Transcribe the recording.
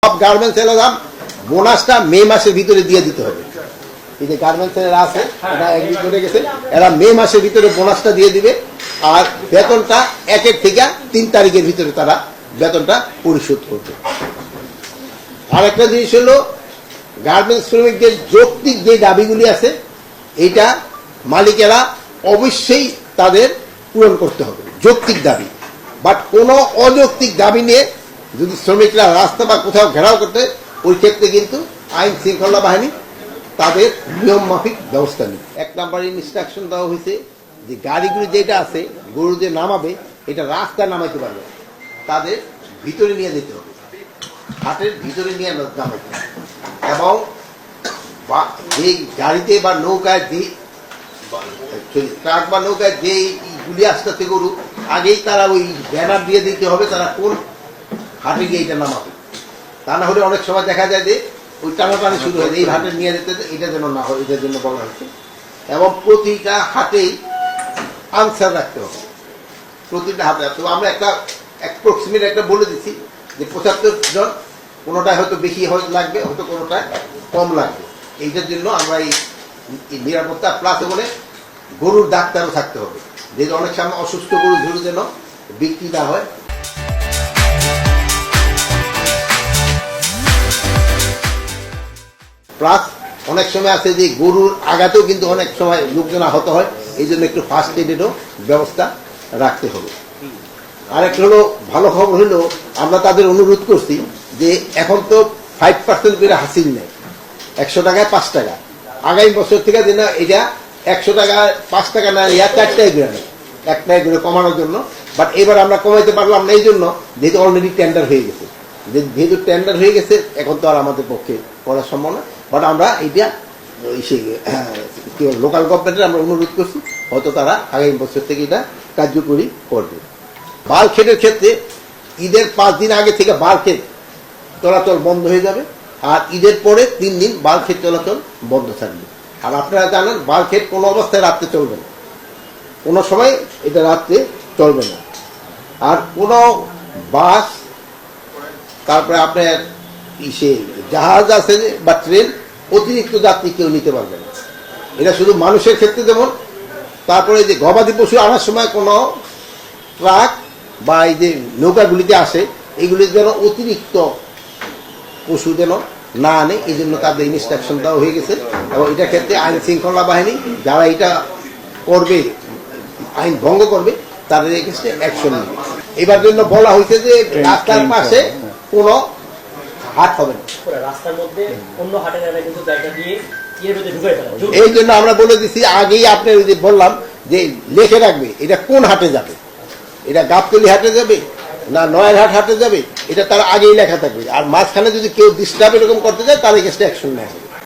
সব গার্মেন্টস এলাকা বোনাসটা মে মাসের ভিতরে দিয়ে দিতে হবে। এই যে গার্মেন্টস এরা আছে, এরা এগ্রি করে গেছে, এরা মে মাসের ভিতরে বোনাসটা দিয়ে দিবে। আর বেতনটা 1 থেকে 3 তারিখের ভিতরে তারা বেতনটা পরিশোধ করবে। আর একটা জিনিস হলো, গার্মেন্টস শ্রমিকদের যৌক্তিক যে দাবিগুলি আছে, এইটা মালিকেরা অবশ্যই তাদের পূরণ করতে হবে, যৌক্তিক দাবি। বাট কোনো অযৌক্তিক দাবি নিয়ে যদি শ্রমিকরা রাস্তা বা কোথাও ঘেরাও করতে, ওই ক্ষেত্রে কিন্তু আইন শৃঙ্খলা বাহিনী তাদের নিয়ম মাফিক ব্যবস্থা নেবে। 1 নম্বর ইনস্ট্রাকশন দেওয়া হয়েছে যে গাড়িগুলি যেটা আছে গরু যে নামাবে, এটা রাস্তায় নামাইতে পারবে, তাদের ভিতরে নিয়ে যেতে হবে, হাটের ভিতরে নিয়ে নামাইতে হবে। এবং যে গাড়িতে বা নৌকায় যে ট্রাক বা নৌকায় যে গুলি আসতে গরু, আগেই তারা ওই ব্যানার দিয়ে দিতে হবে তারা কোন হাটে গিয়ে এটা নামাবে। তা না হলে অনেক সময় দেখা যায় যে ওই টানাটানি শুরু হয়, এই হাটে নিয়ে যেতে, এটা যেন না হয়, এটার জন্য বলা হয়েছে। এবং প্রতিটা হাটেই আনসার রাখতে হবে, প্রতিটা হাতে। তো আমরা একটা অ্যাপ্রক্সিমেট একটা বলে দিচ্ছি যে 75 জন, কোনোটায় হয়তো বেশি লাগবে, হয়তো কোনোটায় কম লাগবে। এইটার জন্য আমরা এই নিরাপত্তা প্লাস বলে গরুর ডাক্তারও থাকতে হবে, যেহেতু অনেক সময় অসুস্থ গরু ঝুড়ি যেন বিক্রি না হয়। প্লাস অনেক সময় আছে যে গরুর আঘাতেও কিন্তু অনেক সময় লোকজন আহত হয়, এই জন্য একটু ফার্স্ট এডেরও ব্যবস্থা রাখতে হবে। আরেকটা হলো ভালো খবর হলো, আমরা তাদের অনুরোধ করছি যে এখন তো 5% করে হাসিল নেয়, 100 টাকায় 5 টাকা। আগামী বছর থেকে যেন এটা 100 টাকায় 5 টাকা না, 4 টাকায় করে নেয়, 1 টাকা করে কমানোর জন্য। বাট এবার আমরা কমাইতে পারলাম না, এই জন্য যেহেতু অলরেডি টেন্ডার হয়ে গেছে, যেহেতু টেন্ডার হয়ে গেছে এখন তো আর আমাদের পক্ষে করা সম্ভব না। বাট আমরা এইটা লোকাল গভর্নমেন্টের আমরা অনুরোধ করছি, হয়তো তারা আগামী বছর থেকে এটা কার্যকরী করবে। বালখেটের ক্ষেত্রে ঈদের 5 দিন আগে থেকে বালখেট চলাচল বন্ধ হয়ে যাবে, আর ঈদের পরে 3 দিন বালখেট চলাচল বন্ধ থাকবে। আর আপনারা জানেন বালখেট কোনো অবস্থায় রাত্রে চলবে না, কোনো সময় এটা রাত্রে চলবে না। আর কোনো বাস, তারপরে আপনার জাহাজ আছে বা ট্রেন, অতিরিক্ত যাত্রী কেউ নিতে পারবে না। এটা শুধু মানুষের ক্ষেত্রে যেমন, তারপরে যে গবাদি পশু আনার সময় কোনো ট্রাক বা এই যে নৌকাগুলিতে আসে, এগুলি যেন অতিরিক্ত পশু যেন না আনে, এই জন্য তাদের ইনস্ট্রাকশন দেওয়া হয়ে গেছে। এবং এটার ক্ষেত্রে আইন শৃঙ্খলা বাহিনী যারা এটা করবে, আইন ভঙ্গ করবে, তাদের এগেইনস্টে অ্যাকশন নেবে। এবার জন্য বলা হয়েছে যে রাস্তার পাশে কোনো হাট হবে না, রাস্তার মধ্যে অন্য হাটের কিন্তু জায়গা দিয়ে এই জন্য আমরা বলে দিচ্ছি আগেই। আপনি বললাম যে লিখে রাখবে এটা কোন হাটে যাবে, এটা গাবতলী হাটে যাবে না নয়ারহাট হাটে যাবে, এটা তার আগেই লেখা থাকবে। আর মাঝখানে যদি কেউ ডিস্টার্ব এরকম করতে যায়, তার এগেইনস্টে অ্যাকশন নেওয়া হবে।